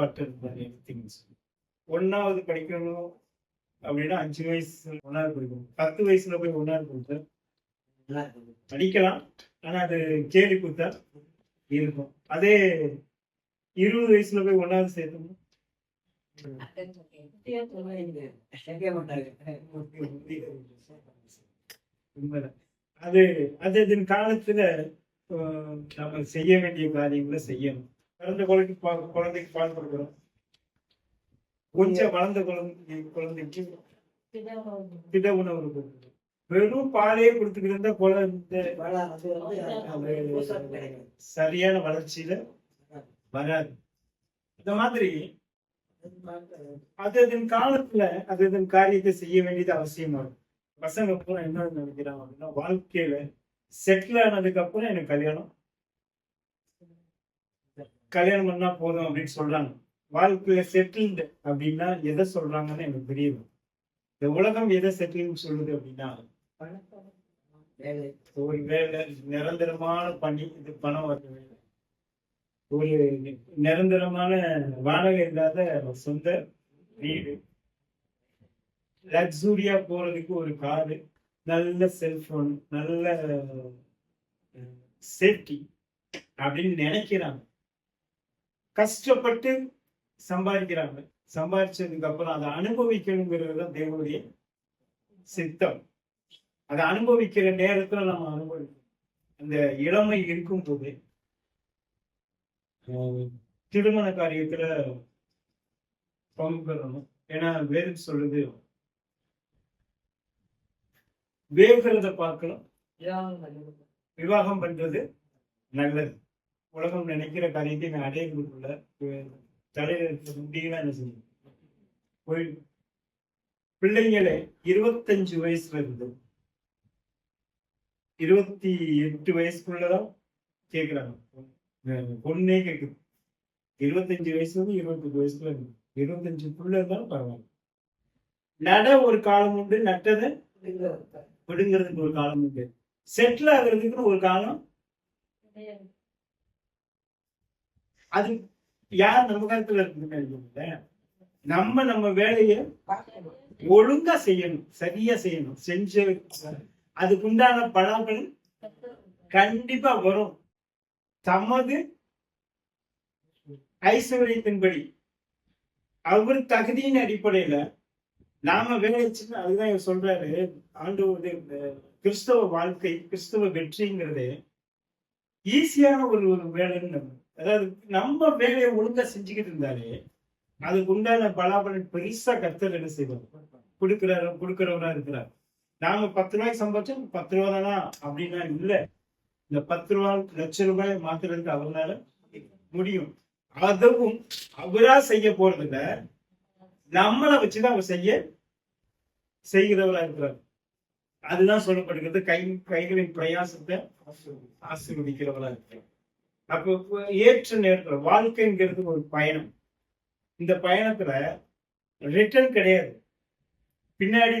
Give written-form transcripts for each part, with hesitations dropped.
Important things. 1வது படிக்கணும் அப்படின்னா 5 வயசு 1வது படிக்கணும். 10 வயசுல போய் 1வது கொடுத்தா படிக்கலாம், ஆனா அது கேலி கொடுத்தா இருக்கும். அதே 20 வயசுல போய் 1வது சேர்த்தோம்னா அது அது அதன் காலத்துல நம்ம செய்ய வேண்டிய காரியங்களை செய்யணும். பிறந்த குழந்தைக்கு பால் கொடுக்குறோம், கொஞ்சம் வளர்ந்த குழந்தைக்கு திட உணவு கொடுக்குறோம். வெறும் பாலையே கொடுத்துக்கிட்டு இருந்தா குழந்தை சரியான வளர்ச்சியில வராது. இந்த மாதிரி அது அதன் காலத்துல அது அதன் காரியத்தை செய்ய வேண்டியது அவசியமா இருக்கும். பசங்க பூரா என்ன நினைக்கிறாங்க அப்படின்னா, வாழ்க்கையில செட்டில் ஆனதுக்கு அப்புறம் எனக்கு கல்யாணம் பண்ணா போதும் அப்படின்னு சொல்றாங்க. வாழ்க்கையில செட்டில்டு அப்படின்னா எதை சொல்றாங்கன்னு எனக்கு தெரியுது. இந்த உலகம் எதை செட்டில்னு சொல்லுது அப்படின்னா, ஒரு வேலை, நிரந்தரமான பணி, இது பணம் வர வேலை, ஒரு நிரந்தரமான வாடகை இல்லாத சொந்த வீடு, லக்ஸூரியா போறதுக்கு ஒரு காரு, நல்ல செல்போன், நல்ல சேஃப்டி அப்படின்னு நினைக்கிறாங்க. கஷ்டப்பட்டு சம்பாதிக்கிறாங்க. சம்பாதிச்சதுக்கு அப்புறம் அதை அனுபவிக்கணுங்கிறது தான் தேவனுடைய சித்தம். அதை அனுபவிக்கிற நேரத்துல நம்ம அனுபவிக்கணும். அந்த இளமை இருக்கும் போது திருமண காரியத்துல பங்கு பெறணும். ஏன்னா வேதம் சொல்லுது, வேகிறத பார்க்கலாம், விவாகம் பண்றது நல்லது. உலகம் நினைக்கிற காரியத்தை நான் அடையறதுக்குள்ள தலையில இருக்கிற முடியலாம் என்ன செய்யும் போயிடும். பிள்ளைங்களே 25 வயசுல இருந்து 28 வயசுக்குள்ளதான் கேட்கிறாங்க. பொண்ணே கேட்குது. 25 வயசுல இருந்து 28 வயசுல இருந்து 25க்குள்ள இருந்தாலும் பரவாயில்ல. நட ஒரு காலம் உண்டு, நட்டதை விடுங்கிறதுக்கு ஒரு காலம் உண்டு, செட்டில் ஆகுறதுக்குன்னு ஒரு காலம். அது யார் நம்ம காலத்துல இருக்குதுன்னு நம்ம வேலையை ஒழுங்கா செய்யணும், சரியா செய்யணும். செஞ்சு அதுக்குண்டான பலாபலன் கண்டிப்பா வரும். தமது ஐஸ்வர்யத்தின்படி அவர் தகுதியின் அடிப்படையில நாம வேலை வச்சுட்டு, அதுதான் சொல்றாரு ஆண்டவர். கிறிஸ்தவ வாழ்க்கை, கிறிஸ்தவ வெற்றிங்கிறது ஈஸியான ஒரு வேலைன்னு. அதாவது நம்ம வேலையை ஒழுங்கா செஞ்சுக்கிட்டு இருந்தாலே அதுக்கு உண்டான பலாபலன் பெருசா கர்த்தர் என்ன செய்வார், கொடுக்கிறவரா இருக்கிறார். நாம 10 ரூபாய்க்கு சம்பாதிச்சோம், 10 ரூபா தானா அப்படின்னா இல்ல. இந்த 10 ரூபாய் லட்ச மாத்துறதுக்கு அவரால முடியும். அதுவும் அவரா செய்ய போறதுல நம்மளை வச்சுதான் அவர் செய்கிறவரா இருக்கிறார். அதுதான் சொல்லப்படுகிறது, கைகளின் பிரயாசத்தை ஆசீர்வதிக்கிறவரா இருக்கிறார். அப்போ ஏற்ற நேரத்துல வாழ்க்கைங்கிறது ஒரு பயணம். இந்த பயணத்துல ரிட்டர்ன் கிடையாது, பின்னாடி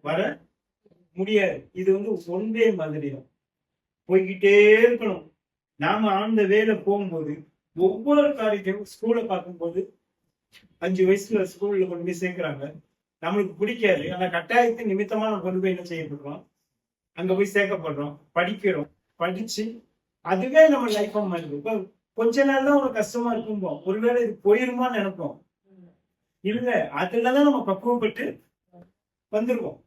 வர முடியாது. இது ஒன்றே மாதிரி தான், போய்கிட்டே இருக்கணும். நாம அந்த வேலை போகும்போது ஒவ்வொரு காரியத்தையும் ஸ்கூலை பார்க்கும்போது 5 வயசுல ஸ்கூல்ல கொண்டு போய் சேர்க்கிறாங்க. நம்மளுக்கு பிடிக்காது, ஆனா கட்டாயத்தின் நிமித்தமா நம்ம கொண்டு போய் என்ன செய்யப்படுறோம், அங்க போய் சேர்க்கப்படுறோம், படிக்கிறோம். படிச்சு அதுவே நம்ம லைஃபா மாறிடுது. இப்ப கொஞ்ச நாள் தான் ஒரு கஷ்டமா இருக்கும்போம், ஒருவேளை இது போயிருமான்னு நினைப்போம். இல்ல, அதுலதான் நம்ம பக்குவப்பட்டு வந்துருவோம்.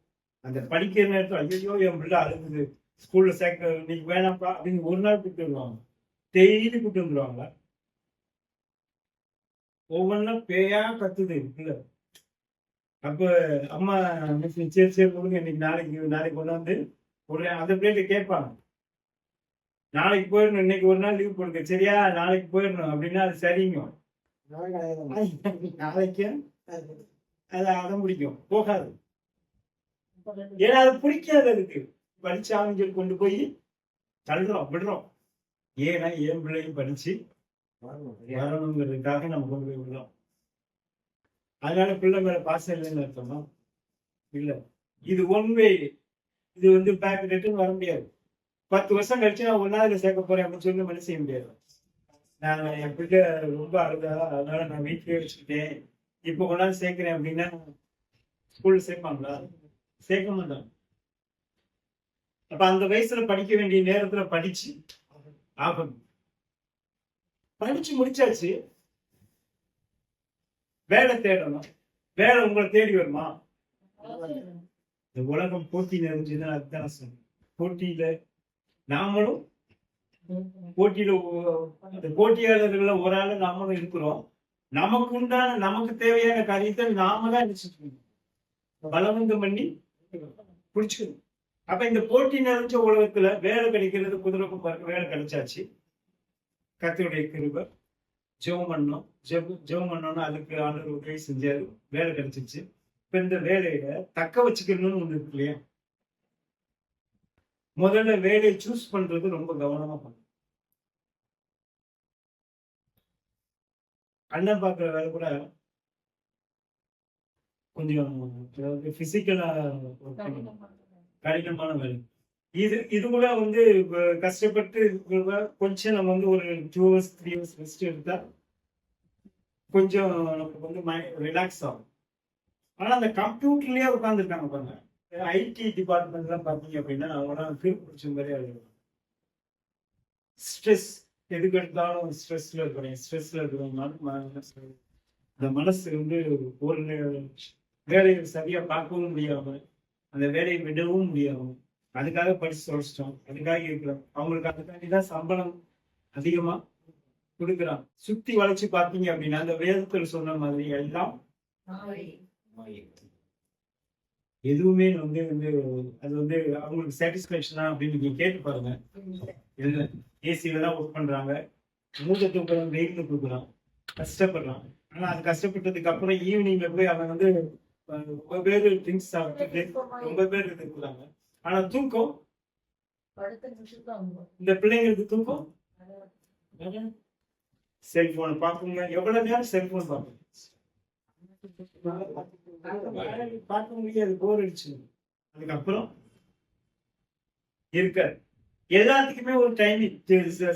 அந்த படிக்கிற நேரத்துல ஐயோ என் பிள்ளை அழுகுது, ஸ்கூல்ல சேர்க்க இன்னைக்கு வேணாம்ப்பா அப்படின்னு ஒரு நாள் கூப்பிட்டு வருவாங்க, டெய்லி கூப்பிட்டு வந்துருவாங்க. ஒவ்வொன்றும் பேயா கத்துது இல்ல. அப்ப அம்மா சரி கொடுங்க, இன்னைக்கு நாளைக்கு கொண்டாந்து ஒரு அந்த பிள்ளைகிட்ட கேட்பாங்க, நாளைக்கு போயிடணும், இன்னைக்கு ஒரு நாள் லீவ் கொடுங்க சரியா, நாளைக்கு போயிடணும் அப்படின்னா அது சரிங்க. நாளைக்கு அது அடம் பிடிக்கும், போகாது. ஏன்னா அது பிடிக்காது. அதுக்கு படிச்சாங்க கொண்டு போய் தள்ளுறோம், விடுறோம். ஏன்னா என் பிள்ளையும் படிச்சு வரணுங்கிறதுக்காக நம்ம கொண்டு போய் விடுறோம். அதனால பிள்ளை மேல பாசம் இல்லைன்னு அர்த்தமா இல்ல. இது ஒன்வே, இது பேக் ரிட்டர்ன் வர முடியாது. 10 வருஷம் கழிச்சு நான் 1வது சேர்க்க போறேன் அப்படின்னு சொல்லி மனசு செய்ய முடியாது. நான் என் பிள்ளை ரொம்ப அழுதா, அதனால நான் வீட்லயே வச்சுக்கிட்டேன். இப்போ கொண்டாந்து சேர்க்கிறேன் அப்படின்னா ஸ்கூல்ல சேர்ப்பாங்களா? சேர்க்க மாட்டாங்க. அப்ப அந்த வயசுல படிக்க வேண்டிய நேரத்துல படிச்சு ஆகணும். படிச்சு முடிச்சாச்சு, வேலை தேடணும். வேலை உங்களை தேடி வருமா? இந்த உலகம் போட்டி நிறைஞ்சுதான், அதுதான் சொன்னேன். போட்டியில நாமளும் போட்டியில அந்த போட்டியாளர்கள்ல ஒரு ஆளு நாமளும் இருக்கிறோம். நமக்கு உண்டான நமக்கு தேவையான காரியத்தை நாம தான் நினைச்சிட்டு பலவந்தம் பண்ணி புடிச்சுக்கணும். அப்ப இந்த போட்டி நிறைஞ்ச உலகத்துல வேலை கிடைக்கிறது குதிரைக்கும் பார்க்க வேலை கிடைச்சாச்சு. கர்த்தருடைய கிருபை, ஜெபம் பண்ணோம். ஜெபம் பண்ணோம்னா அதுக்கு ஆண்டவர் உதவி செஞ்சாரு, வேலை கிடைச்சிச்சு. இப்ப இந்த வேலையில தக்க வச்சுக்கணும்னு ஒண்ணு இருக்கு இல்லையா? முதல்ல வேலையை சூஸ் பண்றது ரொம்ப கவனமா பண்ணும். அண்ணன் பார்க்குற வேலை கூட கொஞ்சம் பிசிக்கலா கடினமான வேலை. இது கூட வந்து கஷ்டப்பட்டு கொஞ்சம் நம்ம வந்து ஒரு 2 hours 3 hours ரெஸ்ட் எடுத்தா கொஞ்சம் நமக்கு வந்து ரிலாக்ஸ் ஆகும். ஆனா அந்த கம்ப்யூட்டர்லயே உட்காந்துருக்காங்க பாருங்க, ஐடி டிபார்ட்மெண்ட்லாம் பார்த்தீங்க அப்படின்னா அவங்களாம் கிரிப் பிடிச்ச மாதிரி ஆகிடும். ஸ்ட்ரெஸ், எதுக்கு எடுத்தாலும் ஸ்ட்ரெஸ்ல இருக்கிறேன். ஸ்ட்ரெஸ்ல இருக்கிறவங்கனால இந்த மனசு வந்து ஒரு வேலையை சரியா பார்க்கவும் முடியாம, அந்த வேலையை விடவும் முடியாம, அதுக்காக படிச்சு தொலைச்சிட்டோம், அதுக்காக இருக்கிறோம். அவங்களுக்கு அதுக்காண்டிதான் சம்பளம் அதிகமா கொடுக்குறான். சுத்தி வளைச்சு பார்த்தீங்க அப்படின்னா அந்த வேதத்தில் சொன்ன மாதிரி எல்லாம் எதுவுமே வந்து வந்து அது வந்து அவங்களுக்கு சாட்டிஸ்பேக்ஷனா அப்படின்னு நீங்க கேட்டு பாருங்க. இல்லை, ஏசியில தான் ஒர்க் பண்றாங்க, மூட்டை தூக்குறான், வெயிட்ல தூக்குறான், கஷ்டப்படுறான். ஆனா அது கஷ்டப்பட்டதுக்கு அப்புறம் ஈவினிங்ல போய் அவன் வந்து ரொம்ப பேர் ட்ரிங்க்ஸ் சாப்பிட்டுட்டு ரொம்ப பேர் இருக்கிறாங்க. ஆனா தூக்கம், இந்த பிள்ளைங்களுக்கு தூக்கம், செல்போன் பார்க்குங்க. எவ்வளவு நேரம் செல்போன் பார்க்கணும்? பார்க்க முடியாது, போர் அடிச்சு. அதுக்கப்புறம் இருக்காது. எல்லாத்துக்குமே ஒரு டைமிங்,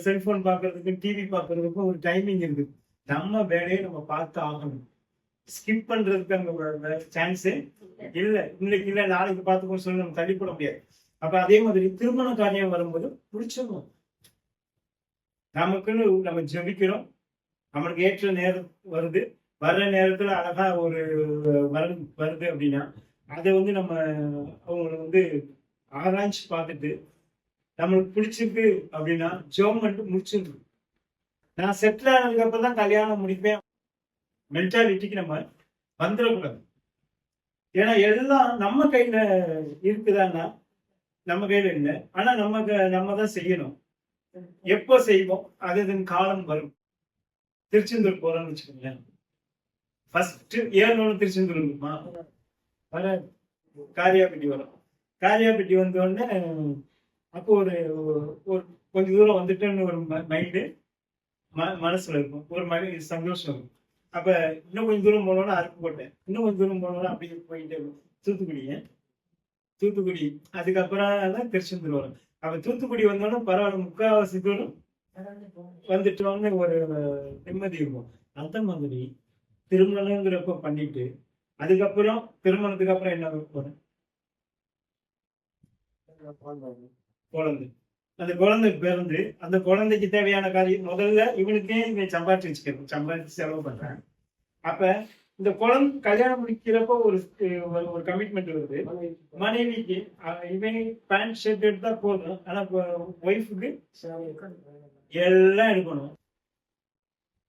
செல்போன் பார்க்கறதுக்கு டிவி பார்க்கறதுக்கும் ஒரு டைமிங் இருக்கு. நம்ம வேலையை நம்ம பார்த்து ஆகணும். ஸ்கிப் பண்றதுக்கு அங்க சான்ஸே இல்லை. இன்னைக்கு இல்லை, நாளைக்கு பார்த்துக்கோ சொல்லி நம்ம தள்ளிப்பட முடியாது. அப்ப அதே மாதிரி திருமண காரியம் வரும்போது பிடிச்சிடணும். நமக்குன்னு நம்ம ஜெபிக்கிறோம், நம்மளுக்கு ஏற்ற நேரம் வருது, வர்ற நேரத்துல அழகா ஒரு வருது அப்படின்னா அதை வந்து நம்ம அவங்களை வந்து ஆராய்ச்சி பார்த்துட்டு நம்மளுக்கு பிடிச்சிருக்கு அப்படின்னா ஜெபம் பண்ணிட்டு முடிச்சிடணும். நான் செட்டில் ஆனதுக்கு அப்புறம் தான் கல்யாணம் முடிப்பேன் மென்டாலிட்டிக்கு நம்ம வந்துடக்கூடாது. ஏன்னா எல்லாம் நம்ம கையில இருக்குதான்னா நம்ம கையில இல்லை. ஆனா நம்ம தான் செய்யணும். எப்போ செய்வோம், அது காலம் வரும். திருச்செந்தூர் போறோம்னு வச்சுக்கோங்களேன், ஃபர்ஸ்ட் ஏறணும்னு திருச்செந்தூர் இருக்குமா, வர காரியாபட்டி வரும். காரியாபட்டி வந்த உடனே அப்போ ஒரு கொஞ்ச தூரம் வந்துட்டேன்னு ஒரு மைண்டு மனசுல இருக்கும், ஒரு மாதிரி சந்தோஷம் இருக்கும். அப்ப இன்னும் கொஞ்சம் தூரம் போனோம்னா அருப்புக்கோட்டை, இன்னும் கொஞ்சம் தூரம் போனோம்னா அப்படியே போயிட்டே இருக்கும் தூத்துக்குடி, அதுக்கப்புறம் தான் திருச்செந்தூர் வரும். அப்ப தூத்துக்குடி வந்தோன்னா பரவாயில்ல, முக்காவாசி தூரம் வந்துட்டோம்னு ஒரு நிம்மதி இருக்கும். அந்த மாதிரி திருமணங்கிறப்ப பண்ணிட்டு அதுக்கப்புறம் திருமணத்துக்கு அப்புறம் என்ன போறேன், குழந்தை. அந்த குழந்தை பிறந்து அந்த குழந்தைக்கு தேவையான காரியம் முதல்ல இவனுக்கே இவன் சம்பாதிச்சு வச்சுக்கணும், சம்பாதிச்சு செலவு பண்றேன். அப்ப இந்த குழந்தை கல்யாணம் முடிக்கிறப்போ ஒரு கமிட்மெண்ட் வருது மனைவிக்கு. இவன் பேண்ட் ஷர்ட் எடுத்தா போதும், ஆனா ஒய்ஃபுக்கு எல்லாம் எடுக்கணும்.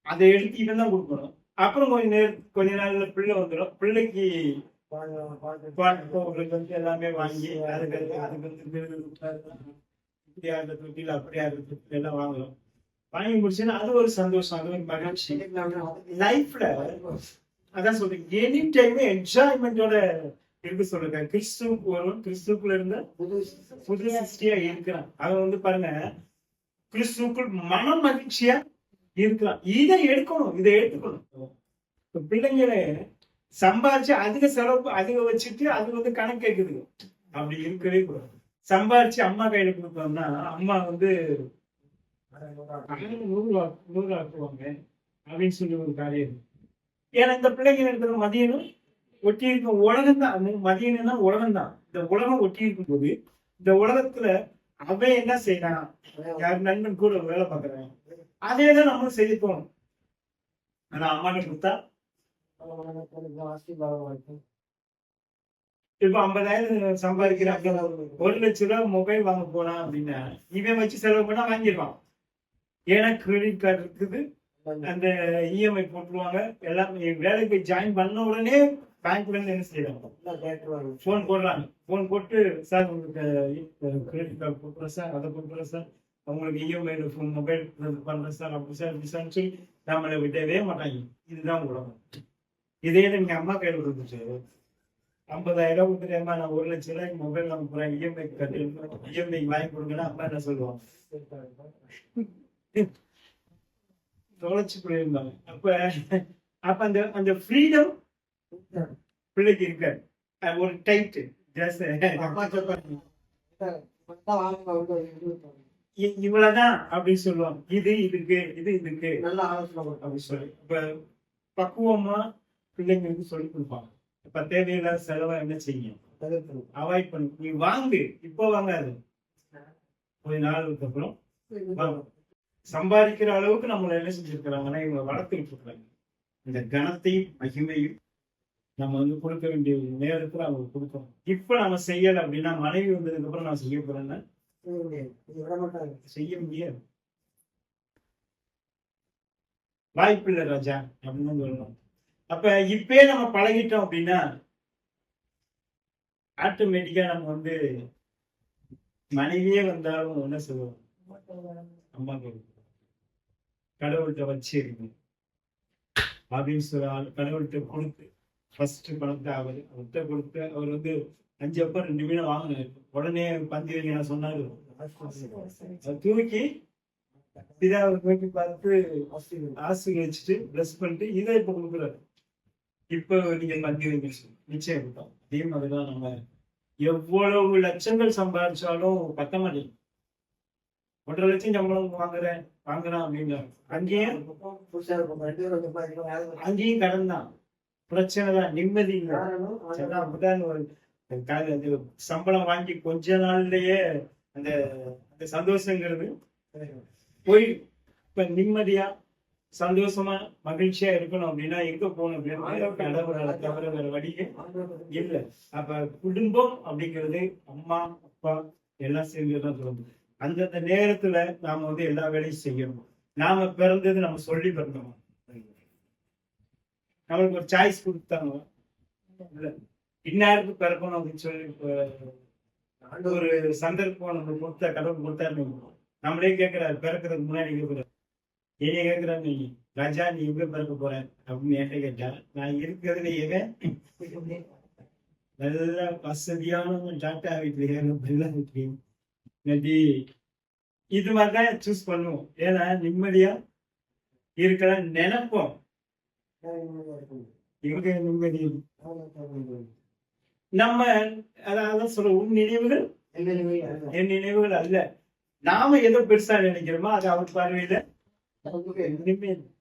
அதை எடுத்து இவன் தான் கொடுக்கணும். அப்புறம் கொஞ்ச நாள்ல பிள்ளை வந்துடும். பிள்ளைக்கு வந்து எல்லாமே வாங்கி அதுக்கு இப்படி ஆகிற தொட்டில் அப்படி ஆகிற தொட்டில் எல்லாம் வாங்கலாம். வாங்கி முடிச்சுன்னா அது ஒரு சந்தோஷம், அது ஒரு மகிழ்ச்சி லைஃப்ல. அதான் சொல்றேன், எனி டைமே என்ஜாய்மெண்டோட இருக்கு சொல்லுங்க. கிறிஸ்துக்குள்ள இருந்த புது சிருஷ்டியா இருக்கிறான். அவன் வந்து பாருங்க, கிறிஸ்துக்குள் மன மகிழ்ச்சியா இருக்கலாம். இதை எடுத்துக்கணும். பிள்ளைங்களே சம்பாதிச்சு அதிக செலவு அதிக வச்சுட்டு அது வந்து கணக்கு கேட்குது. அப்படி இருக்கவே கூடாது. சம்பாதிச்சு அம்மா கையில கொடுத்தோம்னா அம்மா வந்து நூறு ஆக்குவாங்க அப்படின்னு சொல்லி ஒரு காரியம். ஏன்னா இந்த பிள்ளைங்க இருக்கிற மதியனும் ஒட்டி இருக்கும் உலகம் தான். மதியம்னா உலகம் தான். இந்த உலகம் ஒட்டி இருக்கும் போது இந்த உலகத்துல அவன் என்ன செய்யறான், யார் நண்பன் கூட வேலை பார்க்கறான், அதே தான் நம்மளும் செய்ய தோணும். ஆனா அம்மாட்ட கொடுத்தா இப்ப 50,000 சம்பாதிக்கிறாங்க, 1,00,000 மொபைல் வாங்க போறான் அப்படின்னா இவன் வச்சு செலவு பண்ணா வாங்கிடுவான். ஏன்னா கிரெடிட் கார்டு இருக்குது, அந்த இஎம்ஐ போட்டுருவாங்க. எல்லாம் வேலைக்கு போய் ஜாயின் பண்ண உடனே பேங்க்ல இருந்து என்ன செய்யறாங்க, போன் போடுறாங்க. போன் போட்டு சார் உங்களுக்கு கிரெடிட் கார்டு போட்டுறேன் சார், அதை போட்டுறேன் சார், அவங்களுக்கு இஎம்ஐ மொபைல் பண்றேன் சார், அப்படி சார் இப்படி சார்னு சொல்லி நம்மளை விடவே மாட்டாங்க. இதுதான் உலகம். இதே நீங்க அம்மா கையில் கொடுத்துச்சு 50,000 கொடுத்துட்டேம்மா, நான் 1,00,000 மொபைல் வாங்க போறேன், இஎம்ஐ கட்டி இஎம்ஐ வாங்கி கொடுங்கன்னா அம்மா என்ன சொல்லுவாங்க, தொலைச்சு போயிருந்தாங்க. அப்ப அப்ப அந்த அந்த ஃப்ரீடம் பிள்ளைக்கு இருக்காது. ஒரு டைட் இவ்வளவுதான் அப்படின்னு சொல்லுவாங்க. இது இதுக்கு இது இதுக்கு நல்ல ஆலோசனை அப்படின்னு சொல்லி இப்ப பக்குவமா பிள்ளைங்களுக்கு சொல்லி கொடுப்பாங்க. இப்ப தேவையில்லாத செலவை என்ன செய்யும், அவாய்ட் பண்ணு. நீ வாங்கு, இப்போ வாங்காது, கொஞ்ச நாளுக்கு அப்புறம் வாங்க. சம்பாதிக்கிற அளவுக்கு நம்மளை என்ன செஞ்சிருக்கிறாங்கன்னா இவங்க வளர்த்துக்கிட்டு இருக்காங்க. இந்த கனத்தையும் மகிமையும் நம்ம வந்து கொடுக்க வேண்டிய நேரத்துல அவங்க கொடுக்கணும். இப்ப நம்ம செய்யல அப்படின்னா மனைவி வந்ததுக்கு அப்புறம் நான் செய்ய போறேன்னா செய்ய முடியாது, வாய்ப்பு இல்லை ராஜா அப்படின்னு சொல்லணும். அப்ப இப்பயே நம்ம பழகிட்டோம் அப்படின்னா ஆட்டோமேட்டிக்கா நம்ம வந்து மனைவியே வந்தாலும் என்ன சொல்லுவோம், அம்மா கடவுள்கிட்ட வச்சு இருக்கு அப்படின்னு சொல்ல கடவுள்கிட்ட கொடுத்து ஃபர்ஸ்ட் பணத்தை அவர்கிட்ட கொடுத்து அவர் வந்து 5 அப்ப 2 மீன் வாங்கினாரு. உடனே பந்தி வைங்க சொன்னாரு, தூக்கி பிதாவை தூக்கி பார்த்து ஆசீர்வதிச்சுட்டு பிளஸ் பண்ணிட்டு இதை இப்ப கொடுக்குறாரு. இப்ப நீங்க பந்தி வைங்க நிச்சயம் கொடுத்தோம். அதே மாதிரிதான் நம்ம எவ்வளவு லட்சங்கள் சம்பாதிச்சாலும் பத்த மாட்டேங்குது. 1,50,000 சம்பளம் வாங்குறான் அப்படின்னா அங்கேயும் கடன் தான், பிரச்சனை தான், நிம்மதி சம்பளம் வாங்கி கொஞ்ச நாள்லயே அந்த அந்த சந்தோஷங்கிறது போயிடும். இப்ப நிம்மதியா சந்தோஷமா மகிழ்ச்சியா இருக்கணும் அப்படின்னா எங்க போகணும் அப்படின்னா கடவுளால தவிர வேற வழியே இல்லை. அப்ப குடும்பம் அப்படிங்கிறது அம்மா அப்பா எல்லாம் சேர்ந்துதான் சொல்லுது. அந்தந்த நேரத்துல நாம வந்து எல்லா வேலையும் செய்யணும். நாம பிறந்தது நம்ம சொல்லி பிறந்தோம், நம்மளுக்கு ஒரு சாய்ஸ் கொடுத்தாங்க, இன்னாருக்கு பிறக்கணும் அப்படின்னு சொல்லி ஒரு சந்தர்ப்பம் நம்ம கொடுத்தா கடவுள் கொடுத்தாரு. நம்மளே கேட்கிறாரு பிறக்கிறதுக்கு முன்னாடி கேட்கிறாரு, என்னைய கேட்கிறாரு, ராஜா நீ எங்க பிறக்க போற அப்படின்னு என்கிட்ட கேட்டா நான் இருக்கிறதுல நல்ல வசதியான டாட்டா வீட்லயே இது மாதிரிதான் சூஸ் பண்ணுவோம். ஏன்னா நிம்மதியா இருக்கலாம் நினைப்போம். எங்க நிம்மதி நம்ம அதான் சொல்ற உன் நினைவுகள் என் நினைவுகள் அல்ல. நாம எதோ பெருசா நினைக்கிறோமோ அது அவர் பார்வையில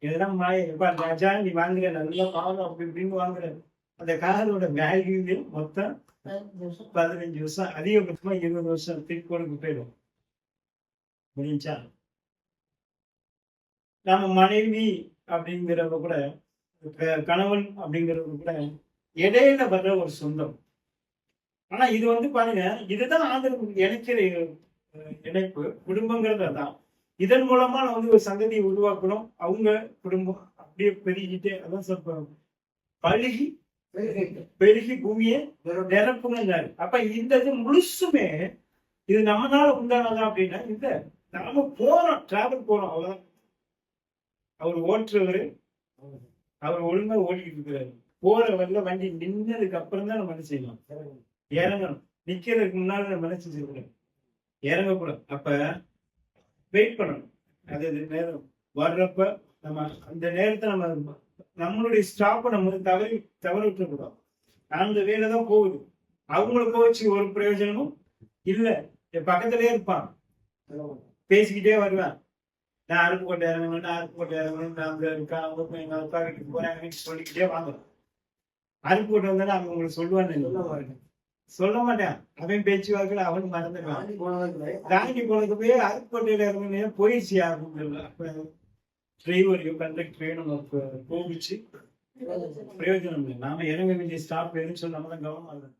எதெல்லாம் மாய. ராஜா நீ வாங்குற நல்லா காரம் அப்படி இப்படின்னு வாங்குற அந்த காரோட வேல்யூ மொத்தம் 15 வருஷம், அதிகபட்சமா 20 வருஷம் திருக்கோளுக்கு போயிடும். முடிஞ்சா நம்ம மனைவி அப்படிங்கிறவங்க கூட கணவன் அப்படிங்கிறவங்க கூட இடையில வர்ற ஒரு சொந்தம். ஆனா இது வந்து பாருங்க, இதுதான் ஆதரவு இணைக்கிற இணைப்பு குடும்பங்கிறது. அதான் இதன் மூலமா நான் வந்து ஒரு சந்ததியை உருவாக்கணும். அவங்க குடும்பம் அப்படியே பெருகிட்டே அதான் சொல்றோம், பழுகி பெருகி பூமியை நிரப்புங்கிறாரு. அப்ப இந்த இது முழுசுமே இது நம்மளால உண்டானதா அப்படின்னா இந்த நாம போறோம், டிராவல் போறோம், அவ்வளவுதான். அவர் ஓட்டுறவரு அவர் ஒழுங்கா ஓடிக்கிட்டு இருக்கிறாரு. போற வரல வண்டி நின்னதுக்கு அப்புறம் தான் நம்ம என்ன செய்யலாம், இறங்கணும். நிக்கிறதுக்கு முன்னால நம்ம என்ன செஞ்சிருக்கணும், இறங்கக்கூடாது. அப்ப வெயிட் பண்ணணும். அது நேரம் வர்றப்ப நம்ம அந்த நேரத்தை நம்ம நம்மளுடைய ஸ்டாப்பை நம்ம தவற விட்டுக்கூடாது. அந்த வேலை தான் போகுது, அவங்கள போச்சு ஒரு பிரயோஜனமும் இல்லை. பக்கத்திலே இருப்பான், பேசிக்கிட்டே வருவேன், நான் அருப்புக்கோட்டை இறங்கணும், நான் அருப்புக்கோட்டை இறங்கணும், நான் அங்க இருக்கேன், எங்க அக்கா வீட்டுக்கு போறேன் சொல்லிக்கிட்டே வாங்க. அருப்புக்கோட்டை வந்தா அவங்க உங்களுக்கு சொல்லுவான்னு சொல்ல மாட்டேன். அவன் பேச்சு வாக்குல அவனும் மறந்துடுவான். தாண்டி போனது போய் அருப்புக்கோட்டையில இறங்குனே போயிடுச்சு அப்படின்னு டிரைவரையோ கண்டக்டரையோ நம்ம கோபிச்சு பிரயோஜனம் இல்லை. நாம இறங்க வேண்டிய ஸ்டாப் எதுன்னு சொல்லி நம்ம தான் கவனமா இருக்கணும்.